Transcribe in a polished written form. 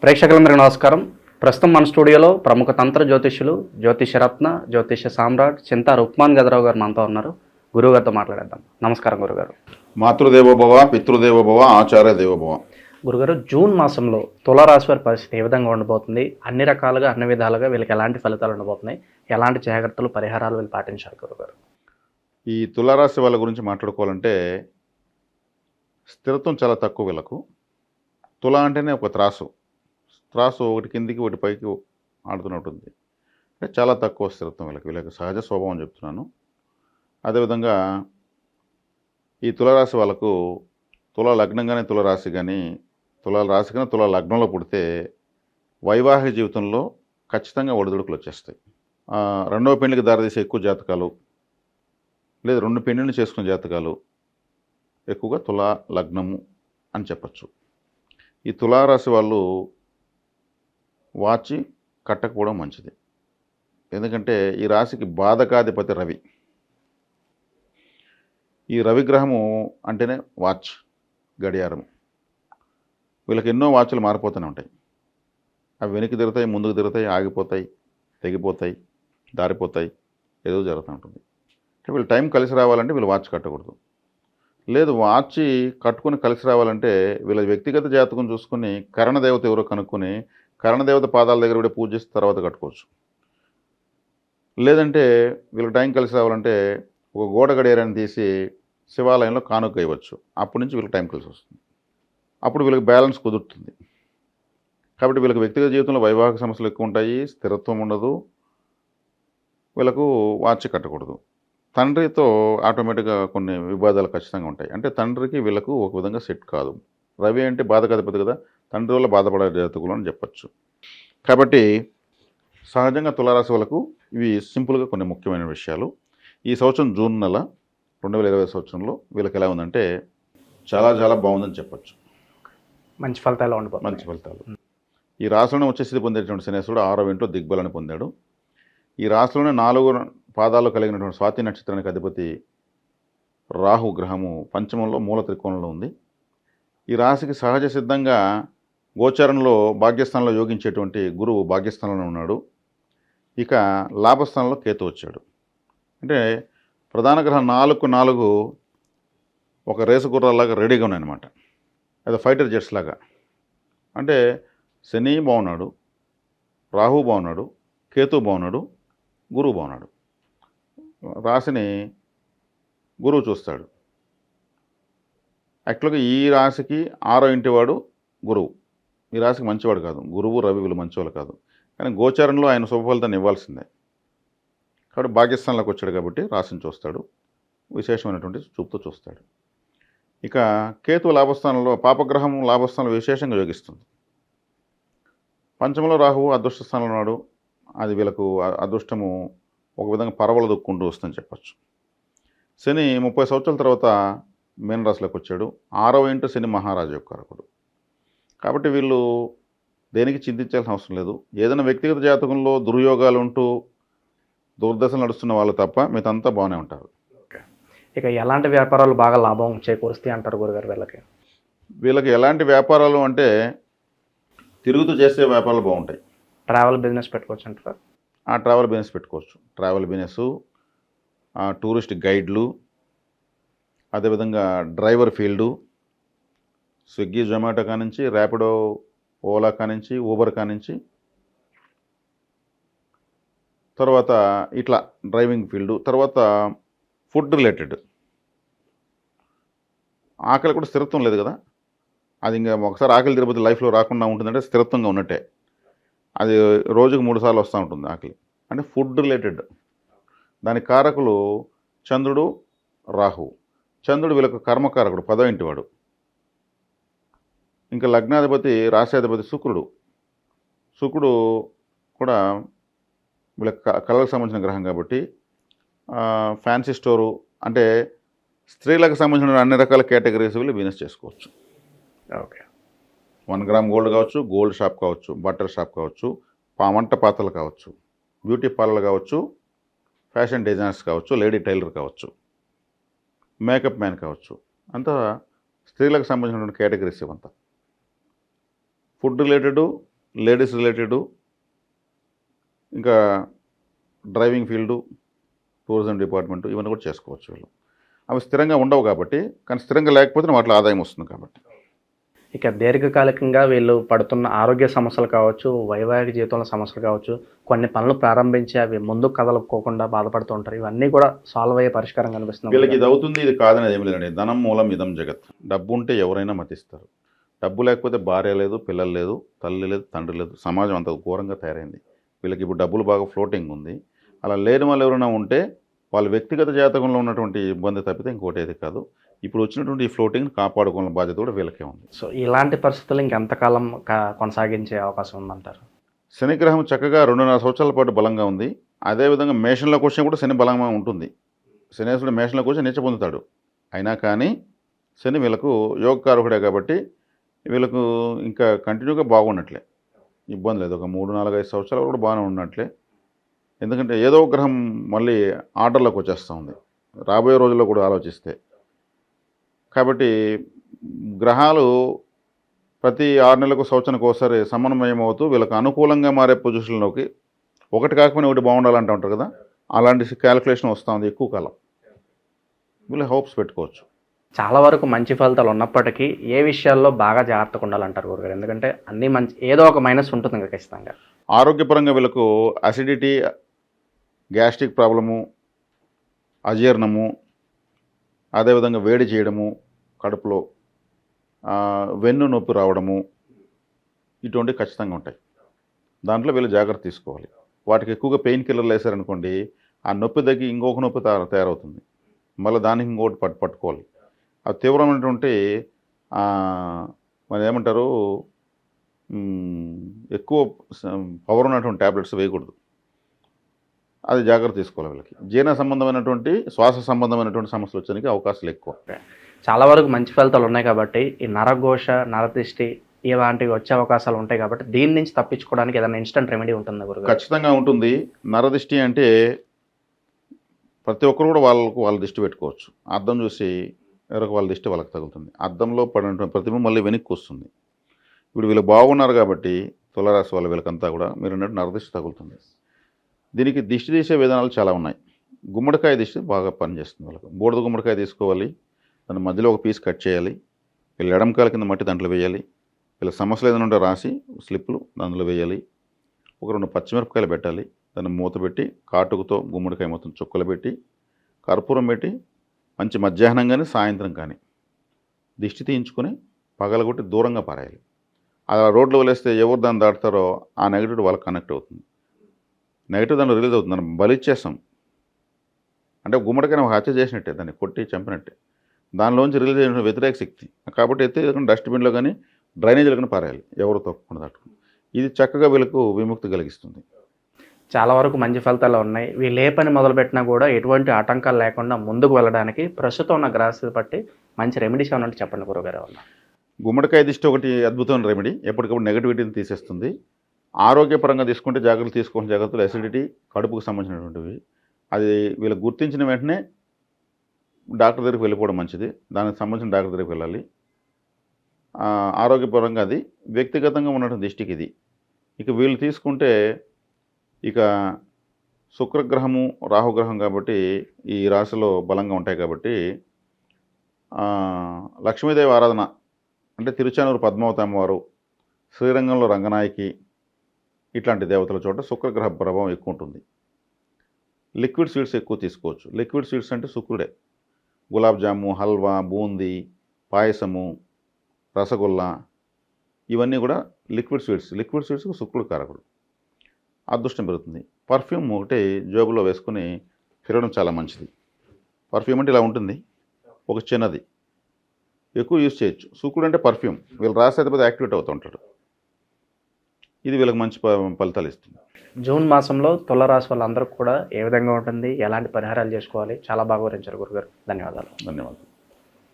ప్రేక్షకులందరికీ నమస్కారం. ప్రస్తుతం మన స్టూడియోలో ప్రముఖ తంత్ర జ్యోతిష్యులు, జ్యోతిషరత్న, జ్యోతిష సామ్రాట్ చింతా రుక్మాన్ గదరావు గారు మనతో ఉన్నారు. గురువుగారితో మాట్లాడేద్దాం. నమస్కారం గురుగారు. మాతృదేవోభవ, పితృదేవోభవ, ఆచార్య దేవోభవ. గురుగారు, జూన్ మాసంలో తులారాశి వారి పరిస్థితి ఏ విధంగా ఉండబోతుంది? అన్ని రకాలుగా, అన్ని విధాలుగా వీళ్ళకి ఎలాంటి ఫలితాలు ఉండబోతున్నాయి? ఎలాంటి జాగ్రత్తలు, పరిహారాలు వీళ్ళు పాటించాలి గురుగారు? ఈ తులారాశి వాళ్ళ గురించి మాట్లాడుకోవాలంటే స్థిరత్వం చాలా తక్కువ వీళ్ళకు. తుల అంటేనే ఒక త్రాసు ఒకటి కిందికి ఒకటి పైకి ఆడుతున్నట్టుంది. అంటే చాలా తక్కువ స్థిరత్వం వీళ్ళకి సహజ స్వభావం చెప్తున్నాను. అదేవిధంగా ఈ తులారాశి వాళ్ళకు తుల లగ్నం కానీ తులరాశి కానీ తుల లగ్నంలో పుడితే వైవాహిక జీవితంలో ఖచ్చితంగా ఒడిదుడుకులు వచ్చేస్తాయి. రెండవ పెళ్లికి దారితీసే ఎక్కువ జాతకాలు, లేదా రెండు పెళ్లిళ్ళు చేసుకునే జాతకాలు ఎక్కువగా తులా లగ్నము అని చెప్పచ్చు. ఈ తులారాశి వాళ్ళు వాచి కట్టకపోవడం మంచిది. ఎందుకంటే ఈ రాశికి బాధకాధిపతి రవి. ఈ రవిగ్రహము అంటేనే వాచ్, గడియారము. వీళ్ళకి ఎన్నో వాచ్లు మారిపోతూనే ఉంటాయి. అవి వెనక్కి తిరుగుతాయి, ముందుకు తిరుగుతాయి, ఆగిపోతాయి, తెగిపోతాయి, దారిపోతాయి, ఏదో జరుగుతూ ఉంటుంది. అంటే వీళ్ళు టైం కలిసి రావాలంటే వీళ్ళు వాచ్ కట్టకూడదు. లేదు, వాచ్ కట్టుకుని కలిసి రావాలంటే వీళ్ళ వ్యక్తిగత జాతకం చూసుకుని కరణదేవత ఎవరో కనుక్కొని కరణదేవత పాదాల దగ్గర కూడా పూజ చేసి తర్వాత కట్టుకోవచ్చు. లేదంటే వీళ్ళకి టైం కలిసి రావాలంటే ఒక గోడ గడియారాన్ని తీసి శివాలయంలో కానుక ఇవ్వచ్చు. అప్పటి నుంచి వీళ్ళకి టైం కలిసి వస్తుంది. అప్పుడు వీళ్ళకి బ్యాలెన్స్ కుదురుతుంది. కాబట్టి వీళ్ళకి వ్యక్తిగత జీవితంలో వైవాహిక సమస్యలు ఎక్కువ ఉంటాయి, స్థిరత్వం ఉండదు. వీళ్ళకు వాచ్ కట్టకూడదు. తండ్రితో ఆటోమేటిక్గా కొన్ని వివాదాలు ఖచ్చితంగా ఉంటాయి. అంటే తండ్రికి వీళ్ళకు ఒక విధంగా సెట్ కాదు. రవి అంటే బాధకాధిపతి కదా, తండ్రి వల్ల బాధపడే జాతకులు అని చెప్పచ్చు. కాబట్టి సహజంగా తులారాశి వాళ్ళకు ఇవి సింపుల్గా కొన్ని ముఖ్యమైన విషయాలు. ఈ సంవత్సరం జూన్ నెల 2020 సంవత్సరంలో వీళ్ళకి ఎలా ఉందంటే చాలా చాలా బాగుందని చెప్పచ్చు. మంచి ఫలితాలు ఉండబోతున్నాయి. మంచి ఫలితాలు. ఈ రాశిలోనే వచ్చేసి పొందేటువంటి శనేశ్వరుడు 6వ ఇంట్లో దిగ్బలాన్ని పొందాడు. ఈ రాశిలోనే 4 పాదాలు కలిగినటువంటి స్వాతి నక్షత్రానికి అధిపతి రాహు గ్రహము పంచమంలో మూల త్రికోణంలో ఉంది. ఈ రాశికి సహజ సిద్ధంగా గోచారంలో భాగ్యస్థానంలో యోగించేటువంటి గురువు భాగ్యస్థానంలో ఉన్నాడు. ఇక లాభస్థానంలో కేతు వచ్చాడు. అంటే ప్రధాన గ్రహం 4 ఒక రేసు గుర్రాలాగా రెడీగా ఉన్నాయన్నమాట. అది ఫైటర్ జెట్స్ లాగా. అంటే శని బాగున్నాడు, రాహు బాగున్నాడు, కేతు బాగున్నాడు, గురువు బాగున్నాడు. రాశిని గురువు చూస్తాడు. యాక్చువల్గా ఈ రాశికి 6వ ఇంటివాడు గురువు. ఈ రాశికి మంచివాడు కాదు. గురువు రవి వీళ్ళు మంచివాళ్ళు కాదు. కానీ గోచారంలో ఆయన శుభఫలితాన్ని ఇవ్వాల్సిందే. కాబట్టి భాగ్యస్థానంలోకి వచ్చాడు కాబట్టి రాశిని చూస్తాడు, విశేషమైనటువంటి చూపుతో చూస్తాడు. ఇక కేతు లాభస్థానంలో, పాపగ్రహం లాభస్థానంలో విశేషంగా యోగిస్తుంది. పంచమంలో రాహువు అదృష్ట స్థానంలో ఉన్నాడు. అది వీళ్ళకు అదృష్టము ఒక విధంగా పరవలు దొక్కుంటూ వస్తుందని చెప్పచ్చు. శని 30 సంవత్సరాల తర్వాత మీనరాశిలోకి వచ్చాడు. 6వ ఇంటి శని మహారాజు యొక్క కారకుడు. కాబట్టి వీళ్ళు దేనికి చింతించాల్సిన అవసరం లేదు. ఏదైనా వ్యక్తిగత జాతకంలో దుర్యోగాలు ఉంటూ దుర్దశలు నడుస్తున్న వాళ్ళు తప్ప మిగతాంతా బాగానే ఉంటారు. ఇక ఎలాంటి వ్యాపారాలు బాగా లాభం చేకూరుస్తాయి అంటారు గురుగారు వీళ్ళకి? వీళ్ళకి ఎలాంటి వ్యాపారాలు అంటే తిరుగుతూ చేసే వ్యాపారాలు బాగుంటాయి. ట్రావెల్ బిజినెస్ పెట్టుకోవచ్చు అంటారా? ట్రావెల్ బిజినెస్ పెట్టుకోవచ్చు. ట్రావెల్ బిజినెస్, టూరిస్ట్ గైడ్లు, అదేవిధంగా డ్రైవర్ ఫీల్డు, స్విగ్గీ జొమాటో కానించి, ర్యాపిడో, ఓలా కానించి, ఊబర్ కానించి, తర్వాత ఇట్లా డ్రైవింగ్ ఫీల్డు, తర్వాత ఫుడ్ రిలేటెడ్. ఆకలి కూడా స్థిరత్వం లేదు కదా, అది ఇంకా ఒకసారి ఆకలి తిరుపతి లైఫ్లో రాకుండా ఉంటుందంటే స్థిరత్వంగా ఉన్నట్టే. అది రోజుకు 3 సార్లు వస్తూ ఉంటుంది ఆకలి. అంటే ఫుడ్ రిలేటెడ్. దాని కారకులు చంద్రుడు, రాహు. చంద్రుడు వీళ్ళకు కర్మకారకుడు, 10వ ఇంటివాడు. ఇంకా లగ్నాధిపతి, రాశ్యాధిపతి శుక్రుడు. శుక్రుడు కూడా వీళ్ళకి కళలకు సంబంధించిన గ్రహం కాబట్టి ఫ్యాన్సీ స్టోరు, అంటే స్త్రీలకు సంబంధించిన అన్ని రకాల కేటగిరీస్ వీళ్ళు బిజినెస్ చేసుకోవచ్చు. ఓకే. 1 గ్రామ్ గోల్డ్ కావచ్చు, గోల్డ్ షాప్ కావచ్చు, బట్టర్ షాప్ కావచ్చు, వంట పాత్రలు కావచ్చు, బ్యూటీ పార్లర్ కావచ్చు, ఫ్యాషన్ డిజైనర్స్ కావచ్చు, లేడీ టైలర్ కావచ్చు, మేకప్ మ్యాన్ కావచ్చు. అంతా స్త్రీలకు సంబంధించినటువంటి కేటగిరీస్ ఇవంతా. ఫుడ్ రిలేటెడ్, లేడీస్ రిలేటెడ్, ఇంకా డ్రైవింగ్ ఫీల్డు, టూరిజం డిపార్ట్మెంటు ఇవన్నీ కూడా చేసుకోవచ్చు వీళ్ళు. అవి స్థిరంగా ఉండవు కాబట్టి, కానీ స్థిరంగా లేకపోతే వాటిలో ఆదాయం వస్తుంది కాబట్టి. ఇక దీర్ఘకాలికంగా వీళ్ళు పడుతున్న ఆరోగ్య సమస్యలు కావచ్చు, వైవాహిక జీవితంలో సమస్యలు కావచ్చు, కొన్ని పనులు ప్రారంభించి అవి ముందుకు కదలకోకుండా బాధపడుతూ ఉంటారు. ఇవన్నీ కూడా సాల్వ్ అయ్యే పరిష్కారం కనిపిస్తుంది. వీళ్ళకి ఇది అవుతుంది, ఇది కాదనేది ఏమి లేదండి. ధనం మూలం ఇదం జగత్. డబ్బు ఉంటే ఎవరైనా మతిస్తారు. డబ్బు లేకపోతే భార్య లేదు, పిల్లలు లేదు, తల్లి లేదు, తండ్రి లేదు. సమాజం అంత ఘోరంగా తయారైంది. వీళ్ళకి ఇప్పుడు డబ్బులు బాగా ఫ్లోటింగ్ ఉంది. అలా లేని వాళ్ళు ఎవరైనా ఉంటే వాళ్ళ వ్యక్తిగత జాతకంలో ఉన్నటువంటి ఇబ్బంది తప్పితే ఇంకోటి ఏది కాదు. ఇప్పుడు వచ్చినటువంటి ఈ ఫ్లోటింగ్ని కాపాడుకునే బాధ్యత కూడా వీళ్ళకే ఉంది. సో ఇలాంటి పరిస్థితులు ఇంకెంతకాలం కొనసాగించే అవకాశం ఉందంటారు? శనిగ్రహం చక్కగా 2.5 సంవత్సరాల పాటు బలంగా ఉంది. అదేవిధంగా మేషంలోకి వచ్చినా కూడా శని బలంగా ఉంటుంది. శనేశ్వరుడు మేషంలోకి వచ్చి నీచ పొందుతాడు. అయినా కానీ శని వీళ్ళకు యోగకారకుడే కాబట్టి వీళ్ళకు ఇంకా కంటిన్యూగా బాగున్నట్లే, ఇబ్బంది లేదు. ఒక 3, 4, 5 సంవత్సరాలు కూడా బాగానే ఉన్నట్లే. ఎందుకంటే ఏదో ఒక గ్రహం మళ్ళీ ఆర్డర్లోకి వచ్చేస్తూ ఉంది రాబోయే రోజుల్లో కూడా ఆలోచిస్తే. కాబట్టి గ్రహాలు ప్రతి 6 నెలలకు సంవత్సరానికి ఒకసారి సమన్వయం అవుతూ వీళ్ళకి అనుకూలంగా మారే పొజిషన్లోకి ఒకటి కాకపోయినా ఒకటి బాగుండాలంటూ ఉంటారు కదా, అలాంటి క్యాలిక్యులేషన్ వస్తూ ఉంది ఎక్కువ కాలం. వీళ్ళు హోప్స్ పెట్టుకోవచ్చు. చాలా వరకు మంచి ఫలితాలు ఉన్నప్పటికీ ఏ విషయాల్లో బాగా జాగ్రత్తగా ఉండాలంటారు గురుగారు? ఎందుకంటే అన్నీ మంచి, ఏదో ఒక మైనస్ ఉంటుంది కదా ఖచ్చితంగా. ఆరోగ్యపరంగా వీళ్ళకు అసిడిటీ, గ్యాస్ట్రిక్ ప్రాబ్లము, అజీర్ణము, అదేవిధంగా వేడి చేయడము కడుపులో, వెన్ను నొప్పి రావడము, ఇటువంటివి ఖచ్చితంగా ఉంటాయి. దాంట్లో వీళ్ళు జాగ్రత్త తీసుకోవాలి. వాటికి ఎక్కువగా పెయిన్ కిల్లర్లు వేసారనుకోండి, ఆ నొప్పి తగ్గి ఇంకొక నొప్పి తయారవుతుంది. మళ్ళీ దానికి ఇంకోటి పట్టుకోవాలి. అది తీవ్రమైనటువంటి మరి ఏమంటారు, ఎక్కువ పవర్ ఉన్నటువంటి ట్యాబ్లెట్స్ వేయకూడదు. అది జాగ్రత్త తీసుకోవాలి. వీళ్ళకి జీర్ణ సంబంధమైనటువంటి, శ్వాస సంబంధమైనటువంటి సమస్యలు వచ్చడానికి అవకాశాలు ఎక్కువ. చాలా వరకు మంచి ఫలితాలు ఉన్నాయి కాబట్టి ఈ నరఘోష, నరదిష్టి ఇలాంటివి వచ్చే అవకాశాలు ఉంటాయి కాబట్టి దీని నుంచి తప్పించుకోవడానికి ఏదైనా ఇన్స్టెంట్ రెమెడీ ఉంటుందా గురుగారు? ఖచ్చితంగా ఉంటుంది. నరదిష్టి అంటే ప్రతి ఒక్కరు కూడా వాళ్ళ దిష్టి పెట్టుకోవచ్చు. అద్దం చూసి ఎవరికి వాళ్ళ దిష్టి వాళ్ళకి తగులుతుంది. అద్దంలో పడినటువంటి ప్రతిబింబం మళ్ళీ వెనక్కి వస్తుంది. ఇప్పుడు వీళ్ళు బాగున్నారు కాబట్టి తులారాశి వాళ్ళ వీళ్ళకంతా కూడా మీరు అన్నట్టు నరదిష్టి తగులుతుంది. దీనికి దిష్టి తీసే విధానాలు చాలా ఉన్నాయి. గుమ్మడికాయ దిష్టి బాగా పనిచేస్తుంది వాళ్ళకి. బూడిద గుమ్మడికాయ తీసుకోవాలి, దాని మధ్యలో ఒక పీస్ కట్ చేయాలి, వీళ్ళ ఎడమకాల కింద మట్టి దాంట్లో వేయాలి, వీళ్ళ సమస్యలు ఏదైనా ఉంటే రాసి స్లిప్లు దాంట్లో వేయాలి, ఒక 2 పచ్చిమిరపకాయలు పెట్టాలి, దాన్ని మూత పెట్టి కాటుకుతో గుమ్మడికాయ మొత్తం చుక్కలు పెట్టి కర్పూరం పెట్టి మంచి మధ్యాహ్నం కానీ సాయంత్రం కానీ దిష్టి తీయించుకొని పగలగొట్టి దూరంగా పారేయాలి. అలా రోడ్లో వదిలేస్తే ఎవరు దాన్ని దాటుతారో ఆ నెగిటివ్ వాళ్ళకి కనెక్ట్ అవుతుంది. నెగిటివ్ దాంట్లో రిలీజ్ అవుతుంది. దాన్ని బలిచ్చేస్తాం అంటే గుమ్మడికాయ ఒక హత్య చేసినట్టే, దాన్ని కొట్టి చంపినట్టే. దానిలోంచి రిలీజ్ అయిన వ్యతిరేక శక్తి కాబట్టి అయితే డస్ట్బిన్లో కానీ డ్రైనేజీలో కానీ పారేయాలి, ఎవరు తప్పకుండా దాటుకుని. ఇది చక్కగా వీళ్ళకు విముక్తి కలిగిస్తుంది. చాలా వరకు మంచి ఫలితాలు ఉన్నాయి. వీళ్ళు ఏ పని మొదలుపెట్టినా కూడా ఎటువంటి ఆటంకాలు లేకుండా ముందుకు వెళ్ళడానికి ప్రస్తుతం ఉన్న గ్రహస్థితి బట్టి మంచి రెమెడీస్ ఏమన్నా చెప్పండి గురుగారు. వల్ల గుమ్మడికాయ దిష్టి ఒకటి అద్భుతమైన రెమెడీ, ఎప్పటికప్పుడు నెగటివిటీని తీసేస్తుంది. ఆరోగ్యపరంగా తీసుకుంటే జాగ్రత్తలు తీసుకోవాల్సిన జాగ్రత్తలు అసిడిటీ, కడుపుకు సంబంధించినటువంటివి. అది వీళ్ళకి గుర్తించిన వెంటనే డాక్టర్ దగ్గరికి వెళ్ళిపోవడం మంచిది. దానికి సంబంధించిన డాక్టర్ దగ్గరికి వెళ్ళాలి. ఆరోగ్యపరంగా అది, వ్యక్తిగతంగా ఉన్నటువంటి దిష్టికి ఇది. ఇక వీళ్ళు తీసుకుంటే ఇక శుక్రగ్రహము, రాహుగ్రహం కాబట్టి ఈ రాశిలో బలంగా ఉంటాయి కాబట్టి లక్ష్మీదేవి ఆరాధన అంటే తిరుచానూరు పద్మావతి అమ్మవారు, శ్రీరంగంలో రంగనాయకి ఇట్లాంటి దేవతల చోట శుక్రగ్రహ ప్రభావం ఎక్కువ ఉంటుంది. లిక్విడ్ స్వీట్స్ ఎక్కువ తీసుకోవచ్చు. లిక్విడ్ స్వీట్స్ అంటే శుక్రుడే. గులాబ్ జాము, హల్వా, బూందీ, పాయసము, రసగుల్లా ఇవన్నీ కూడా లిక్విడ్ స్వీట్స్. లిక్విడ్ స్వీట్స్కు శుక్రుడు కారకుడు. అదృష్టం పెరుగుతుంది. పర్ఫ్యూమ్ ఒకటి జోబులో వేసుకుని తిరగడం చాలా మంచిది. పర్ఫ్యూమ్ అంటే ఇలా ఉంటుంది, ఒక చిన్నది, ఎక్కువ యూజ్ చేయొచ్చు. శుక్రుడు అంటే పర్ఫ్యూమ్, వీళ్ళు రాసే పెద్ద యాక్టివేట్ అవుతూ ఉంటాడు. ఇది వీళ్ళకి మంచి ఫలితాలు ఇస్తుంది. జూన్ మాసంలో తులారాశి వాళ్ళందరూ కూడా ఏ విధంగా ఉంటుంది, ఎలాంటి పరిహారాలు చేసుకోవాలి, చాలా బాగా వివరించారు గురుగారు. ధన్యవాదాలు. ధన్యవాదాలు.